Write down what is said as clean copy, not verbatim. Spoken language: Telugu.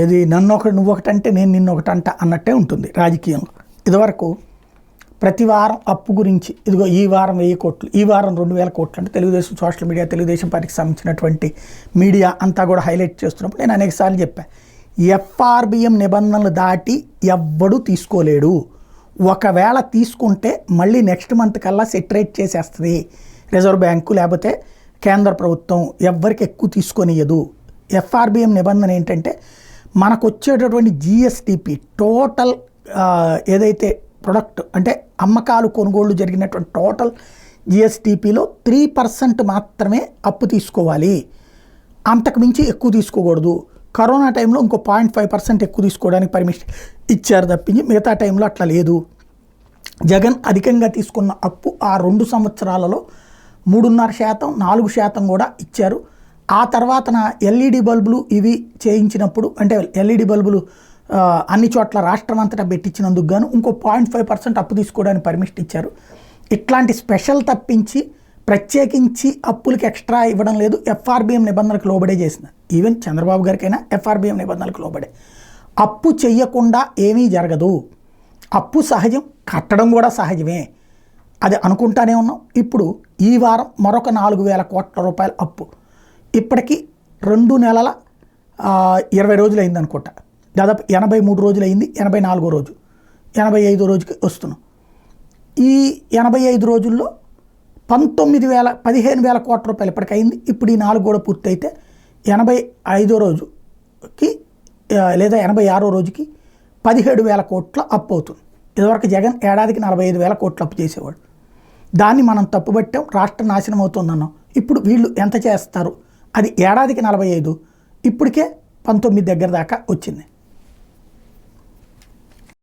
ఏది నన్ను ఒకటి నువ్వు ఒకటి అంటే నేను నిన్ను ఒకటి అంట అన్నట్టే ఉంటుంది రాజకీయంలో. ఇదివరకు ప్రతి వారం అప్పు గురించి ఇదిగో ఈ వారం 1000 కోట్లు, ఈ వారం 2000 కోట్లు అంటే తెలుగుదేశం సోషల్ మీడియా, తెలుగుదేశం పార్టీకి సంబంధించినటువంటి మీడియా అంతా కూడా హైలైట్ చేస్తున్నప్పుడు నేను అనేకసార్లు చెప్పాను, ఎఫ్ఆర్బిఎం నిబంధనలు దాటి ఎవ్వడూ తీసుకోలేడు. ఒకవేళ తీసుకుంటే మళ్ళీ నెక్స్ట్ మంత్ కల్లా సెటరేట్ చేసేస్తుంది రిజర్వ్ బ్యాంకు, లేకపోతే కేంద్ర ప్రభుత్వం ఎవ్వరికి ఎక్కువ తీసుకొనియదు. ఎఫ్ఆర్బిఎం నిబంధన ఏంటంటే మనకు వచ్చేటటువంటి జిఎస్టిపి టోటల్ ఏదైతే ప్రొడక్ట్ అంటే అమ్మకాలు కొనుగోళ్లు జరిగినటువంటి టోటల్ జిఎస్టిపిలో 3% మాత్రమే అప్పు తీసుకోవాలి, అంతకు మించి ఎక్కువ తీసుకోకూడదు. కరోనా టైంలో ఇంకో 0.5% ఎక్కువ తీసుకోవడానికి పర్మిషన్ ఇచ్చారు తప్పించి మిగతా టైంలో అట్లా లేదు. జగన్ అధికంగా తీసుకున్న అప్పు ఆ 2 సంవత్సరాలలో 3.5%, 4% కూడా ఇచ్చారు. ఆ తర్వాత ఎల్ఈడి బల్బులు ఇవి చేయించినప్పుడు అంటే ఎల్ఈడి బల్బులు అన్ని చోట్ల రాష్ట్రం అంతటా పెట్టించినందుకు గాను ఇంకో 0.5% అప్పు తీసుకోవడానికి పర్మిషన్ ఇచ్చారు. ఇట్లాంటి స్పెషల్ తప్పించి ప్రత్యేకించి అప్పులకి ఎక్స్ట్రా ఇవ్వడం లేదు. ఎఫ్ఆర్బిఎం నిబంధనలకు లోబడే చేసిన ఈవెన్ చంద్రబాబు గారికైనా ఎఫ్ఆర్బిఎం నిబంధనలకు లోబడే. అప్పు చెయ్యకుండా ఏమీ జరగదు. అప్పు సహజం, కట్టడం కూడా సహజమే, అది అనుకుంటానే ఉన్నాం. ఇప్పుడు ఈ వారం మరొక 4000 కోట్ల రూపాయల అప్పు, ఇప్పటికీ 2 నెలల 20 రోజులు అయింది అనుకుంటా, దాదాపు 83 రోజులు అయింది. 84వ రోజు 85వ రోజుకి వస్తున్నాం. ఈ 85 రోజుల్లో 15,000 కోట్ల రూపాయలు ఇప్పటికైంది. ఇప్పుడు ఈ 4 కూడా పూర్తయితే 85వ రోజుకి లేదా 86వ రోజుకి 17,000 కోట్ల అప్పు అవుతుంది. ఇదివరకు జగన్ ఏడాదికి 45,000 కోట్ల అప్పు చేసేవాడు. దాన్ని మనం తప్పుబట్టాం, రాష్ట్రం నాశనం అవుతుందన్నాం. ఇప్పుడు వీళ్ళు ఎంత చేస్తారు, అది ఏడాదికి 45, ఇప్పటికే 19 దగ్గర దాకా వచ్చింది.